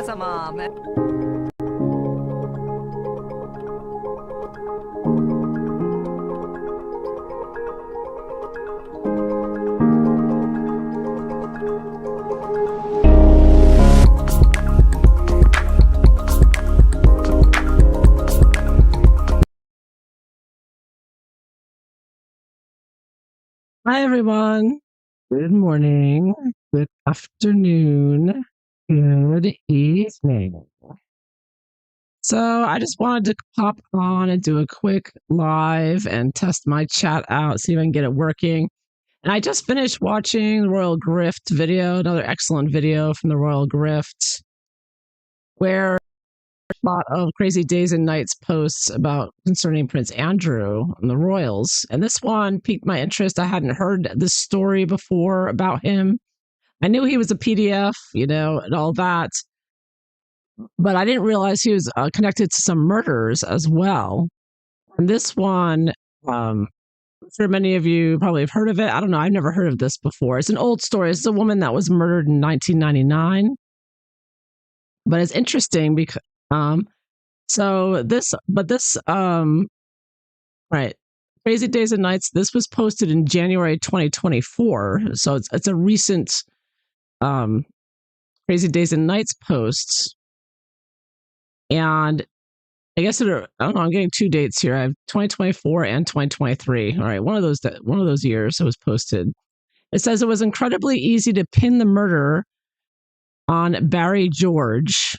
sama. Hi, everyone. Good morning, good afternoon, good evening. So, I just wanted to pop on and do a quick live and test my chat out, see if I can get it working. And I just finished watching the Royal Grift video, another excellent video from the Royal Grift, where a lot of crazy days and nights posts about concerning Prince Andrew and the royals. And this one piqued my interest. I hadn't heard this story before about him. I knew he was a PDF, and all that, but I didn't realize he was connected to some murders as well. And this one, I'm sure many of you probably have heard of it. I don't know. I've never heard of this before. It's an old story. It's a woman that was murdered in 1999, but it's interesting because right. Crazy Days and Nights. This was posted in January 2024, so it's a recent Crazy Days and Nights post. And I guess I don't know. I'm getting two dates here. I have 2024 and 2023. All right, one of those years it was posted. It says it was incredibly easy to pin the murder on Barry George.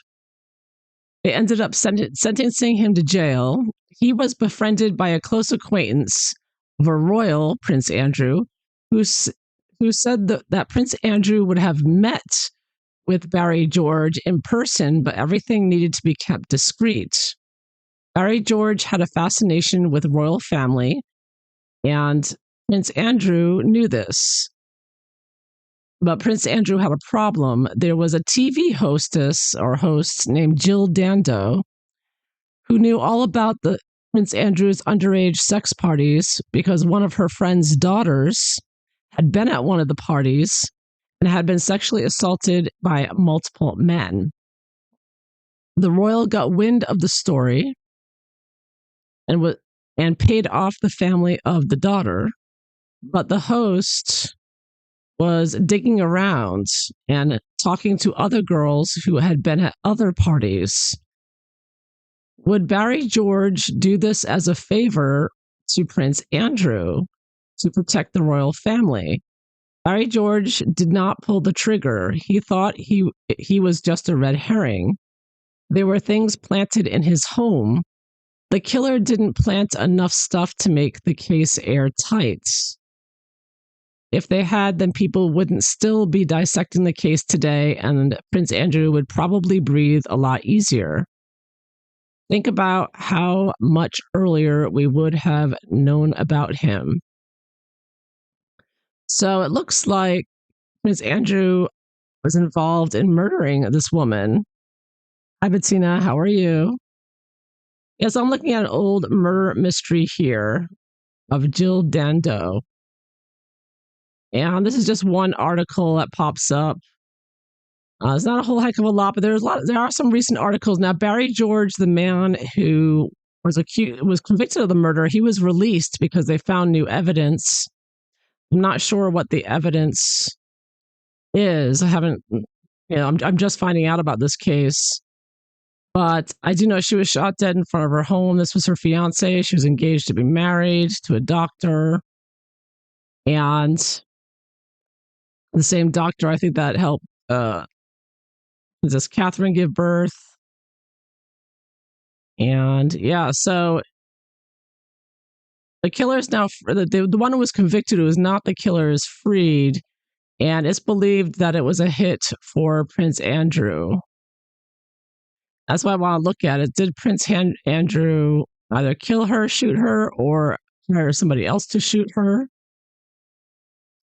They ended up sentencing him to jail. He was befriended by a close acquaintance of a royal, Prince Andrew, who said that Prince Andrew would have met with Barry George in person, but everything needed to be kept discreet. Barry George had a fascination with royal family, and Prince Andrew knew this. But Prince Andrew had a problem. There was a TV host named Jill Dando who knew all about the Prince Andrew's underage sex parties because one of her friend's daughters had been at one of the parties and had been sexually assaulted by multiple men. The royal got wind of the story and paid off the family of the daughter, but the host was digging around and talking to other girls who had been at other parties. Would Barry George do this as a favor to Prince Andrew to protect the royal family? Barry George did not pull the trigger. He thought he was just a red herring. There were things planted in his home. The killer didn't plant enough stuff to make the case airtight. If they had, then people wouldn't still be dissecting the case today, and Prince Andrew would probably breathe a lot easier. Think about how much earlier we would have known about him. So it looks like Prince Andrew was involved in murdering this woman. Hi, Bettina. How are you? Yes, I'm looking at an old murder mystery here of Jill Dando. And this is just one article that pops up. It's not a whole heck of a lot, but there are some recent articles. Now, Barry George, the man who was convicted of the murder, he was released because they found new evidence. I'm not sure what the evidence is. I haven't, I'm just finding out about this case. But I do know she was shot dead in front of her home. This was her fiance. She was engaged to be married to a doctor. And the same doctor, I think, that helped Princess Catherine give birth. And yeah, so the killer is now, the one who was convicted, who is not the killer, is freed. And it's believed that it was a hit for Prince Andrew. That's why I want to look at it. Did Prince Andrew either kill her, shoot her, or hire somebody else to shoot her?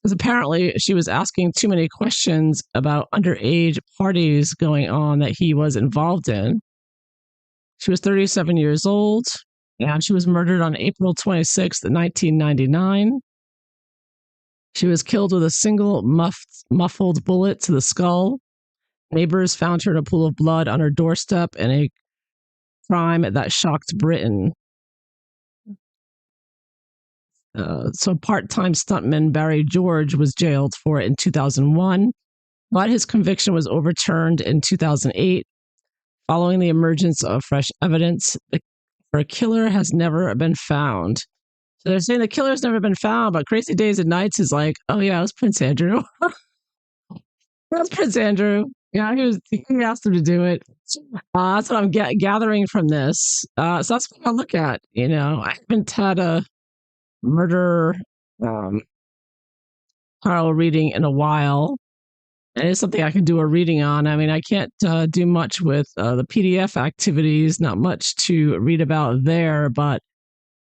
Because apparently she was asking too many questions about underage parties going on that he was involved in. She was 37 years old, and she was murdered on April 26th, 1999. She was killed with a single muffled bullet to the skull. Neighbors found her in a pool of blood on her doorstep in a crime that shocked Britain. So part-time stuntman Barry George was jailed for it in 2001, but his conviction was overturned in 2008 following the emergence of fresh evidence. For a killer has never been found. So they're saying the killer's never been found, but Crazy Days and Nights is like, oh yeah, it was Prince Andrew. That's Prince Andrew. Yeah, he asked him to do it. That's what I'm gathering from this. So that's what I look at. I haven't had a murder um, tarot reading in a while. It is something I can do a reading on. I mean, I can't do much with the PDF activities. Not much to read about there,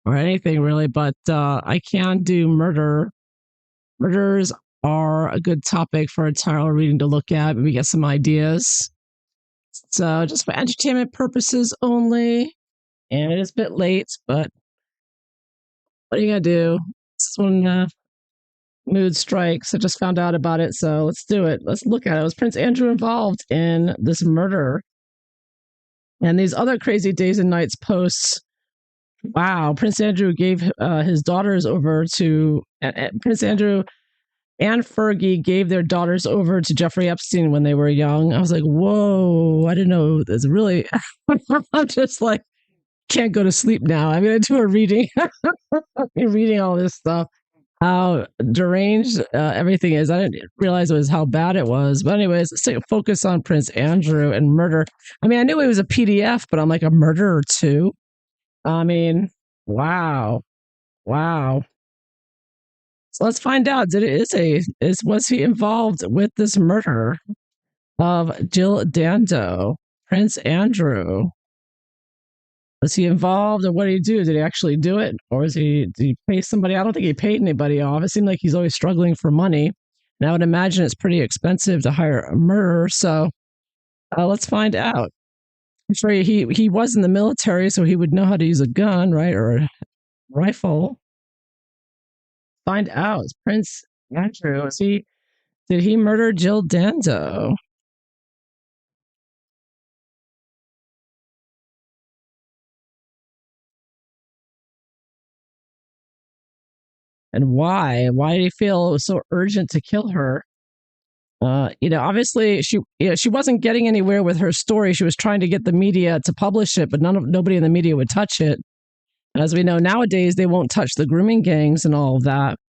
or anything really. But I can do murder. Murders are a good topic for a tarot reading to look at. Maybe get some ideas. So just for entertainment purposes only. And it is a bit late, but what are you gonna do? This one mood strikes. I just found out about it, so let's do it. Let's look at it. Was Prince Andrew involved in this murder? And these other Crazy Days and Nights posts. Wow, Prince Andrew gave his daughters over to Prince Andrew and Fergie gave their daughters over to Jeffrey Epstein when they were young. I was like, whoa, I didn't know this really. I'm just like, can't go to sleep now. I'm going to do a reading. Reading all this stuff. How deranged everything is. I didn't realize it was how bad it was. But anyways, let's take a focus on Prince Andrew and murder. I mean, I knew it was a PDF, but I'm like a murderer too. I mean, wow. Wow. So let's find out. Was he involved with this murder of Jill Dando, Prince Andrew? Was he involved, or what did he do? Did he actually do it, or did he pay somebody? I don't think he paid anybody off. It seemed like he's always struggling for money, and I would imagine it's pretty expensive to hire a murderer. So let's find out. I'm sure he was in the military, so he would know how to use a gun, right, or a rifle. Find out. Prince Andrew, did he murder Jill Dando? And why? Why did he feel it was so urgent to kill her? Obviously she wasn't getting anywhere with her story. She was trying to get the media to publish it, but nobody in the media would touch it. As we know nowadays, they won't touch the grooming gangs and all of that.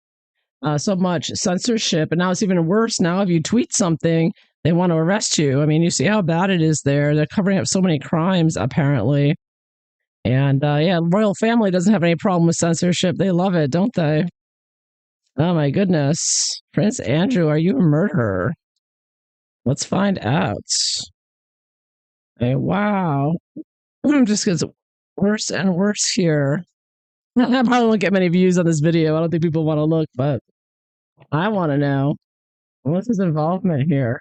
So much censorship, and now it's even worse. Now, if you tweet something, they want to arrest you. I mean, you see how bad it is there. They're covering up so many crimes, apparently. And yeah, royal family doesn't have any problem with censorship. They love it, don't they? Oh my goodness. Prince Andrew, are you a murderer? Let's find out. Hey, wow. It just gets worse and worse here. I probably won't get many views on this video. I don't think people want to look, but I want to know. What's his involvement here?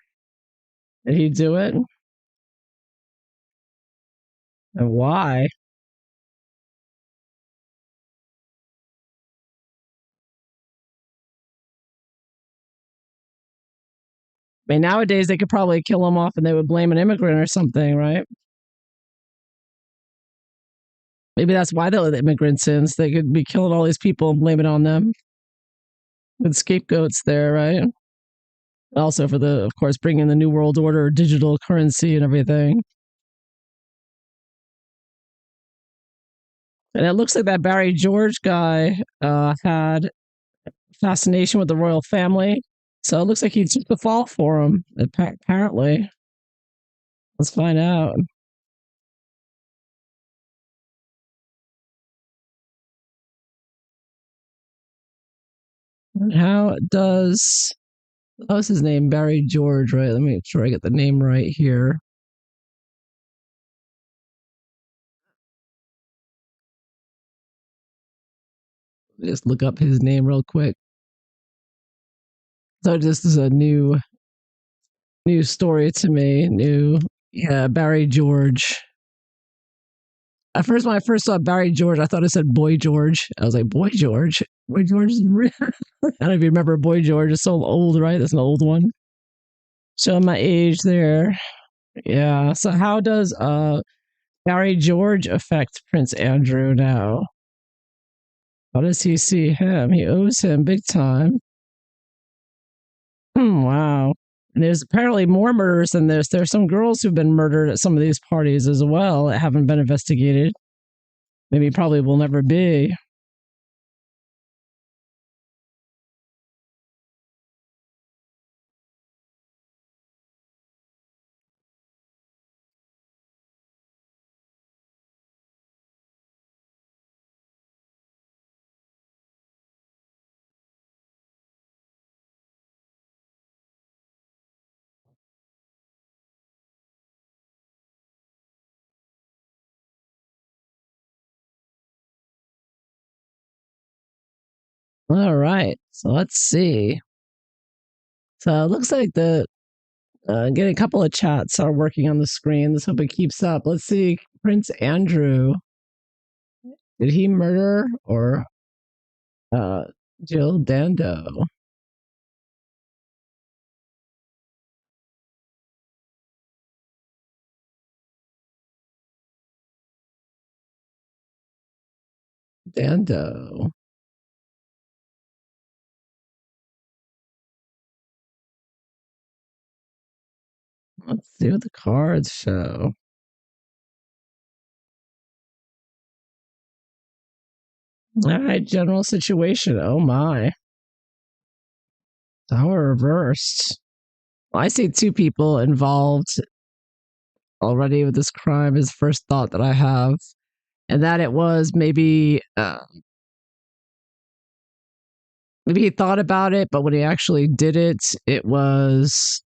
Did he do it? And why? I mean, nowadays they could probably kill him off and they would blame an immigrant or something, right? Maybe that's why they let the immigrants in, so they could be killing all these people and blame it on them. With scapegoats there, right? Also for of course, bringing the New World Order, digital currency and everything. And it looks like that Barry George guy had fascination with the royal family. So it looks like he took the fall for him, apparently. Let's find out. How does what's his name? Barry George, right? Let me make sure I get the name right here. Just look up his name real quick. So this is a new story to me. Yeah, Barry George. At first, when I first saw Barry George, I thought it said Boy George. I was like, Boy George? Boy George is real. I don't know if you remember Boy George. It's so old, right? That's an old one. Showing my age there. Yeah. So how does Barry George affect Prince Andrew now? How does he see him? He owes him big time. Wow. And there's apparently more murders than this. There's some girls who've been murdered at some of these parties as well that haven't been investigated. Maybe probably will never be. All right. So let's see. So it looks like the getting a couple of chats are working on the screen. Let's hope it keeps up. Let's see. Prince Andrew. Did he murder or uh, Jill Dando? Dando. Let's see what the cards show. All right, general situation. Oh my. Tower reversed. Well, I see two people involved already with this crime is the first thought that I have. And that it was maybe he thought about it, but when he actually did it, it was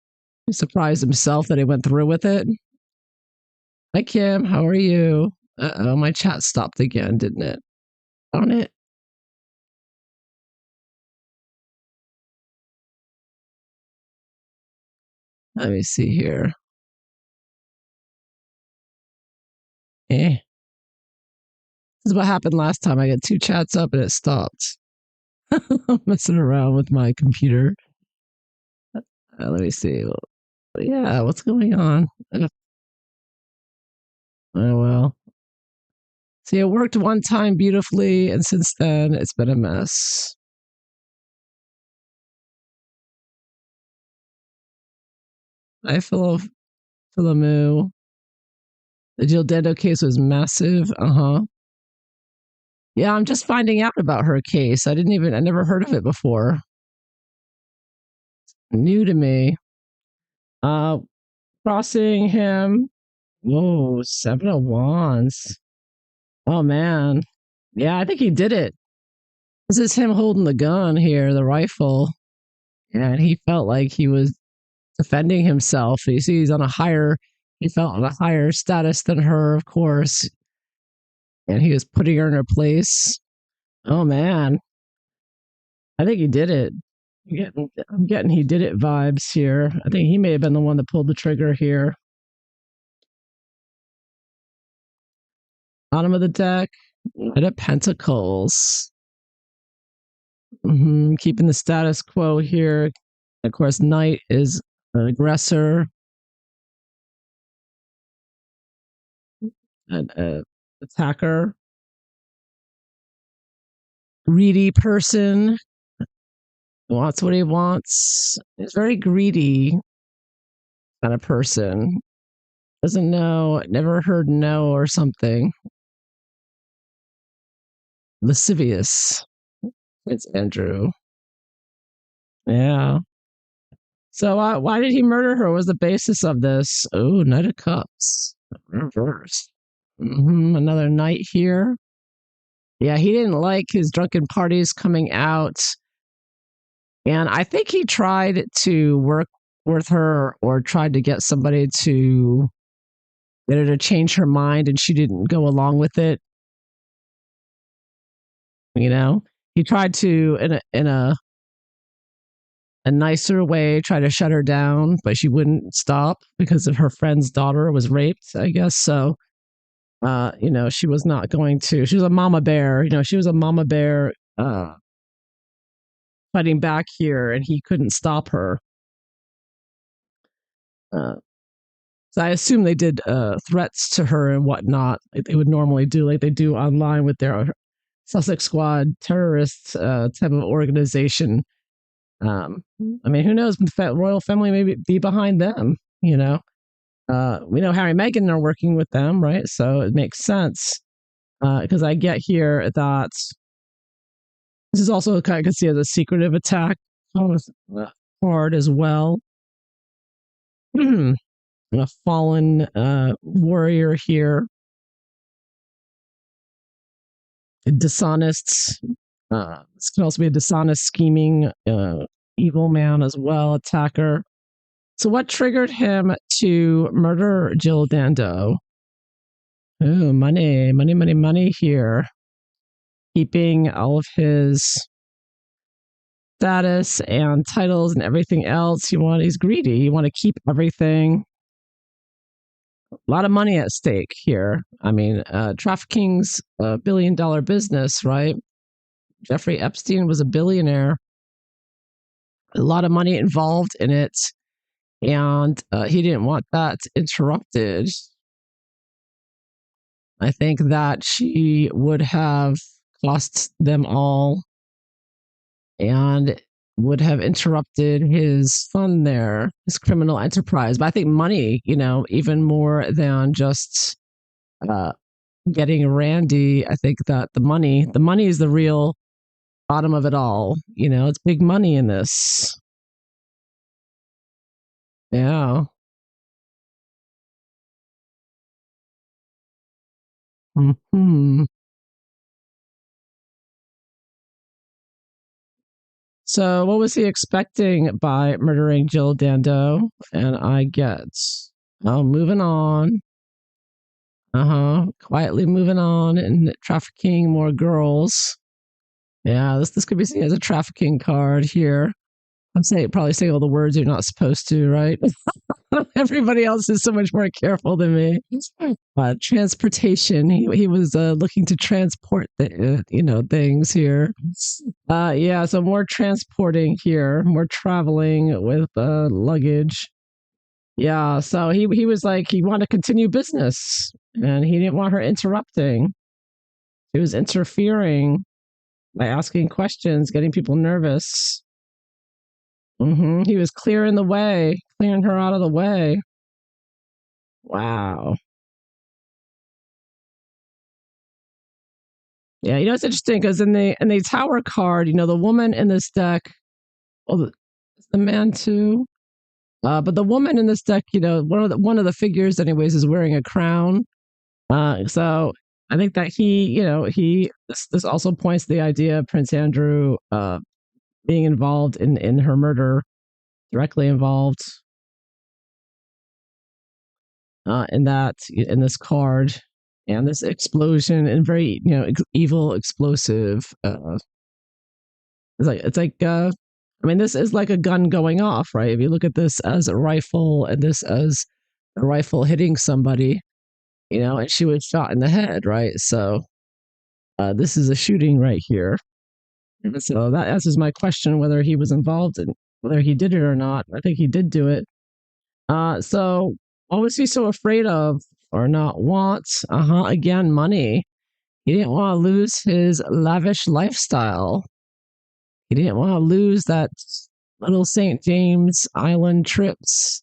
he surprised himself that he went through with it. Hi Kim, how are you? Uh-oh, my chat stopped again, didn't it? On it. Let me see here. Eh. This is what happened last time. I got two chats up and it stopped. I'm messing around with my computer. Let me see. Yeah, what's going on? Oh well. See, it worked one time beautifully, and since then it's been a mess. I Philomu. The Jill Dando case was massive. Uh huh. Yeah, I'm just finding out about her case. I never heard of it before. New to me. Uh, Crossing him. Whoa, Seven of Wands. Oh man. Yeah, I think he did it. This is him holding the gun here, the rifle. Yeah, and he felt like he was defending himself. You see, he felt on a higher status than her, of course, and he was putting her in her place. Oh man, I think he did it. I'm getting he did it vibes here. I think he may have been the one that pulled the trigger here. Bottom of the deck, Knight of Pentacles. Keeping the status quo here. Of course, Knight is an aggressor, an attacker, greedy person. Wants what he wants. He's very greedy kind of person. Doesn't know, never heard no or something. Lascivious. It's Andrew. Yeah. So why did he murder her? What was the basis of this? Oh, Knight of Cups. Reverse. Another knight here. Yeah, he didn't like his drunken parties coming out. And I think he tried to work with her or tried to get somebody to get her to change her mind and she didn't go along with it. You know, he tried to in a nicer way try to shut her down, but she wouldn't stop because of her friend's daughter was raped, I guess. So, she was not going to. She was a mama bear. She was a mama bear fighting back here, and he couldn't stop her. Uh, so I assume they did threats to her and whatnot, like they would normally do, like they do online with their Sussex Squad terrorist type of organization. I mean, who knows? The royal family may be behind them. We know Harry and Meghan are working with them, right? So it makes sense because I get here that this is also kind of could see as a secretive attack hard as well. A fallen warrior here, a dishonest. This can also be a dishonest, scheming, evil man as well, attacker. So, what triggered him to murder Jill Dando? Ooh, money, money, money, money here. Keeping all of his status and titles and everything else. He's greedy. He want to keep everything. A lot of money at stake here. I mean, trafficking's a billion-dollar business, right? Jeffrey Epstein was a billionaire. A lot of money involved in it, and he didn't want that interrupted. I think that she would have cost them all and would have interrupted his fun there, his criminal enterprise. But I think money, even more than just uh, getting Randy, I think that the money is the real bottom of it all. It's big money in this. Yeah. Hmm. So, what was he expecting by murdering Jill Dando? And I get, oh, moving on. Quietly moving on and trafficking more girls. Yeah, this could be seen as a trafficking card here. I'm probably saying all the words you're not supposed to, right? Everybody else is so much more careful than me. Transportation. He was looking to transport the things here. Yeah, so more transporting here, more traveling with luggage. Yeah, so he was like he wanted to continue business, and he didn't want her interrupting. He was interfering by asking questions, getting people nervous. He was clearing her out of the way. Wow. Yeah, it's interesting because in the tower card, the woman in this deck, well, it's the man too. But the woman in this deck, one of the figures, anyways, is wearing a crown. So I think that this also points to the idea of Prince Andrew being involved in her murder, directly involved in this card and this explosion and very evil explosive. I mean, this is like a gun going off, right? If you look at this as a rifle and this as a rifle hitting somebody, and she was shot in the head, right? So this is a shooting right here. So that answers my question whether he was involved in whether he did it or not. I think he did do it. So what was he so afraid of or not want? Again, money. He didn't want to lose his lavish lifestyle. He didn't want to lose that little St. James Island trips.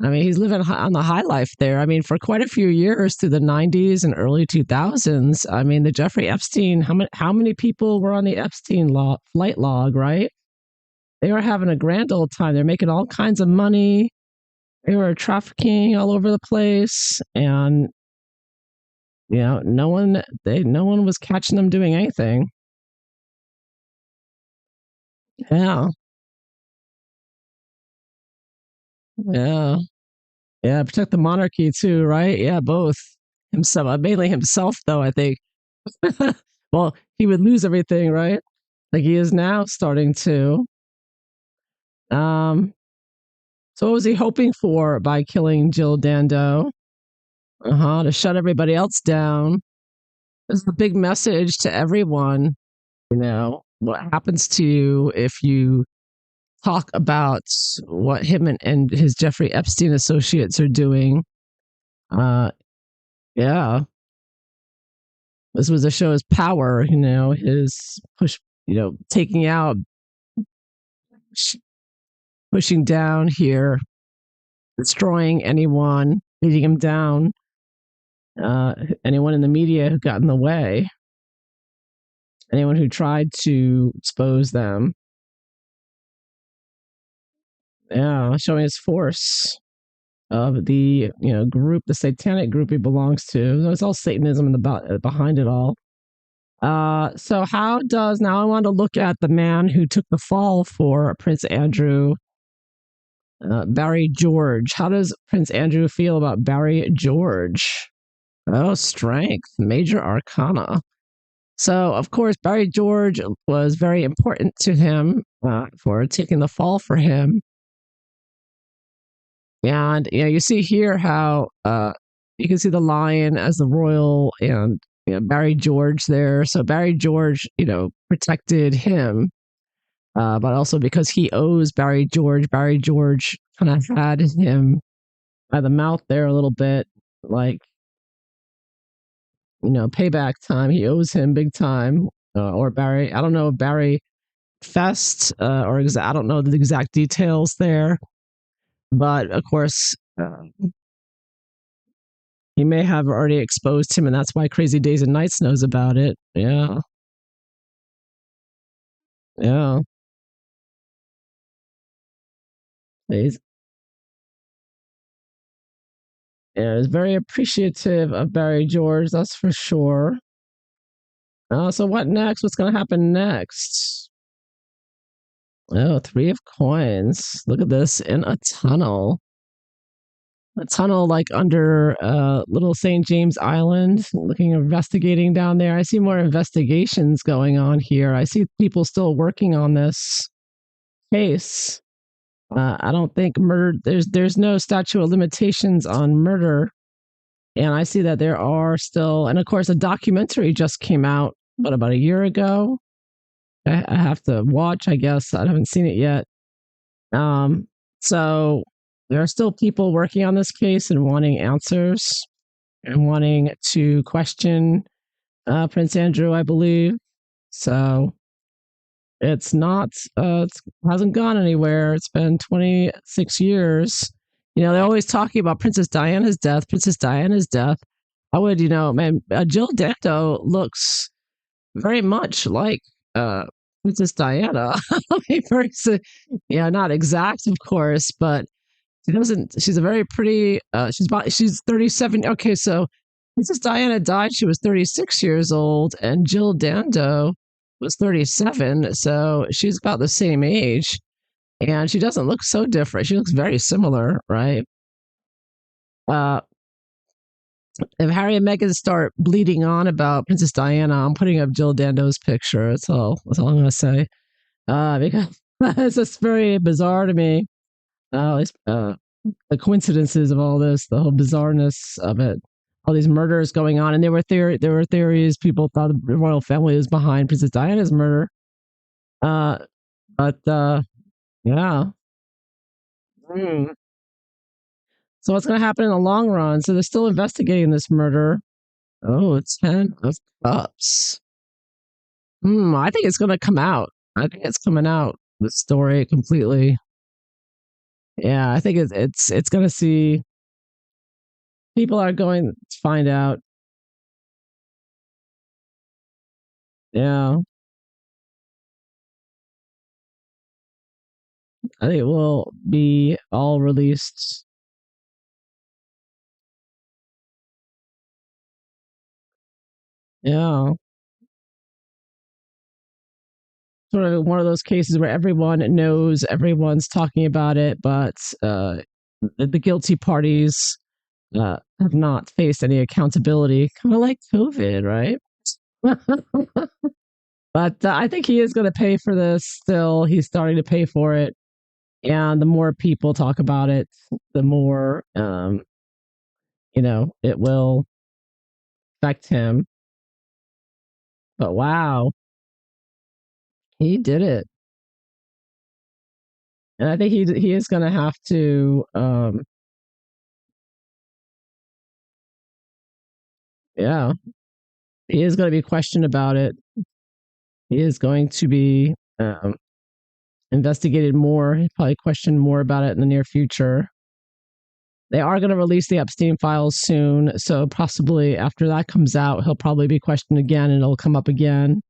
I mean, he's living on the high life there. I mean, for quite a few years through the 90s and early 2000s. I mean, the Jeffrey Epstein, how many people were on the Epstein flight log, right? They were having a grand old time. They're making all kinds of money. They were trafficking all over the place. And, no one was catching them doing anything. Yeah. Yeah. Yeah. Protect the monarchy too, right? Yeah, both. Himself, mainly himself, though, I think. Well, he would lose everything, right? Like he is now starting to. Um, so what was he hoping for by killing Jill Dando? To shut everybody else down. This is a big message to everyone. What happens to you if you talk about what him and his Jeffrey Epstein associates are doing. Uh, yeah, this was to show his power. His push. Taking out, pushing down here, destroying anyone, beating him down. Anyone in the media who got in the way, anyone who tried to expose them. Yeah, showing his force of the group, the satanic group he belongs to. It's all Satanism in behind it all. So how does now I want to look at the man who took the fall for Prince Andrew, Barry George. How does Prince Andrew feel about Barry George? Oh, strength, major arcana. So, of course, Barry George was very important to him for taking the fall for him. And you see here how you can see the lion as the royal and Barry George there. So Barry George, protected him, but also because he owes Barry George kind of had him by the mouth there a little bit, like payback time. He owes him big time. Or Barry, I don't know if Barry fest I don't know the exact details there, but of course he may have already exposed him, and that's why Crazy Days and Nights knows about it. Yeah, yeah. He's yeah, he's very appreciative of Barry George, that's for sure. So what next? What's going to happen next? Oh, three of coins. Look at this in a tunnel. A tunnel like under little St. James Island, looking investigating down there. I see more investigations going on here. I see people still working on this case. I don't think murder. There's no statute of limitations on murder, and I see that there are still. And of course, a documentary just came out, about a year ago. I have to watch. I guess I haven't seen it yet. Um, so there are still people working on this case and wanting answers and wanting to question Prince Andrew, I believe. So it's not, it hasn't gone anywhere. It's been 26 years. They're always talking about Princess Diana's death. I would, man, Jill Dando looks very much like Princess Diana. Yeah, not exact, of course, but she doesn't. She's a very pretty. She's 37. Okay, so Princess Diana died. She was 36 years old, and Jill Dando was 37. So she's about the same age, and she doesn't look so different. She looks very similar, right? Uh, if Harry and Meghan start bleeding on about Princess Diana, I'm putting up Jill Dando's picture. That's all. That's all I'm gonna say. Because it's just very bizarre to me. The coincidences of all this, the whole bizarreness of it, all these murders going on, and there were theories. People thought the royal family was behind Princess Diana's murder. Uh, but yeah. Hmm. So what's going to happen in the long run? So they're still investigating this murder. Oh, it's 10 of Cups. I think it's going to come out. I think it's coming out. The story completely. Yeah, I think it's going to see. People are going to find out. Yeah, I think it will be all released. Yeah, sort of one of those cases where everyone knows, everyone's talking about it, but the guilty parties have not faced any accountability, kind of like COVID, right? But I think he is going to pay for this still. He's starting to pay for it. And the more people talk about it, the more, it will affect him. But wow, he did it. And I think he is going to have to, yeah, he is going to be questioned about it. He is going to be investigated more. He'll probably question more about it in the near future. They are going to release the Epstein files soon, so possibly after that comes out, he'll probably be questioned again, and it'll come up again.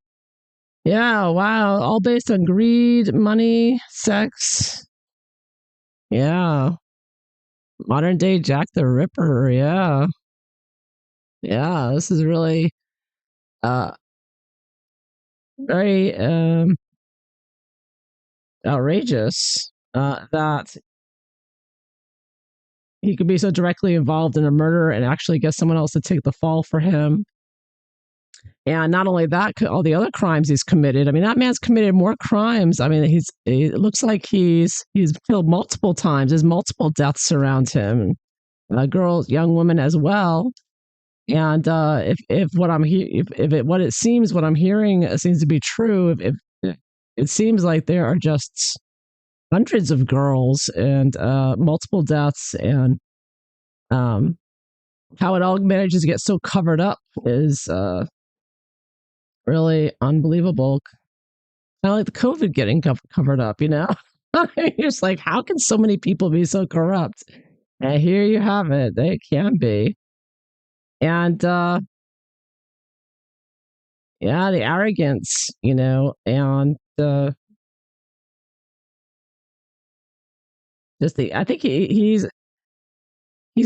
Yeah, wow, all based on greed, money, sex. Yeah, modern day Jack the Ripper. Yeah, yeah, this is really uh very outrageous that he could be so directly involved in a murder and actually get someone else to take the fall for him. And not only that, all the other crimes he's committed. I mean, that man's committed more crimes. I mean, it looks like he's killed multiple times. There's multiple deaths around him. Girls, young women as well. And if what I'm if it what it seems what I'm hearing seems to be true, if it seems like there are just hundreds of girls and multiple deaths, and um, how it all manages to get so covered up is really unbelievable. Kind of like the COVID getting covered up, you know? You're just like, how can so many people be so corrupt? And here you have it. They can be. And yeah, the arrogance, and just I think he's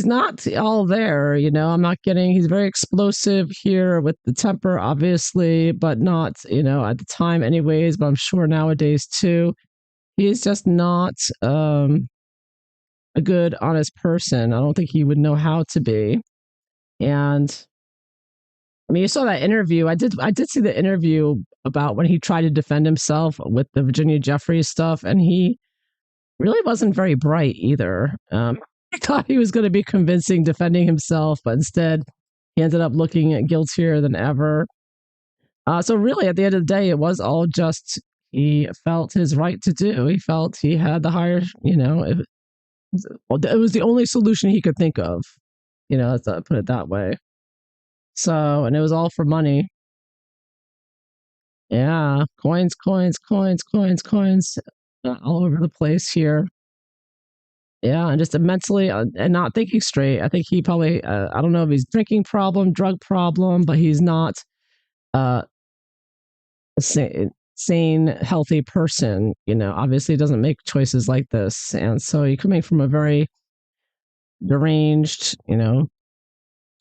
not all there, I'm not getting, he's very explosive here with the temper, obviously, but not, at the time, anyways, but I'm sure nowadays too. He's just not a good, honest person. I don't think he would know how to be. And I mean, you saw that interview. I did see the interview about when he tried to defend himself with the Virginia Jeffries stuff, and he really wasn't very bright either. I thought he was going to be convincing defending himself, but instead he ended up looking guiltier than ever. So really, at the end of the day, it was all just he felt his right to do. He felt he had the higher, it was the only solution he could think of. Let's put it that way. So, and it was all for money. Yeah, coins, coins, coins, coins, coins, all over the place here. Yeah, and just mentally and not thinking straight. I think he probably, I don't know if he's drinking problem, drug problem, but he's not uh, a sane, healthy person. Obviously doesn't make choices like this. And so you're coming from a very deranged,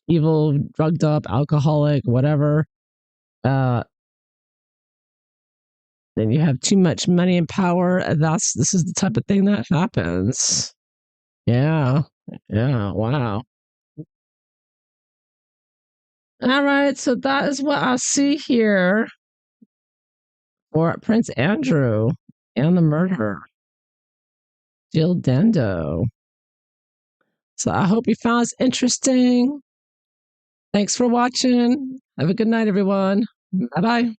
evil, drugged up, alcoholic, whatever. Uh, then you have too much money and power. And this is the type of thing that happens. Yeah. Yeah. Wow. All right. So that is what I see here for Prince Andrew and the murder, Jill Dando. So I hope you found this interesting. Thanks for watching. Have a good night, everyone. Bye bye.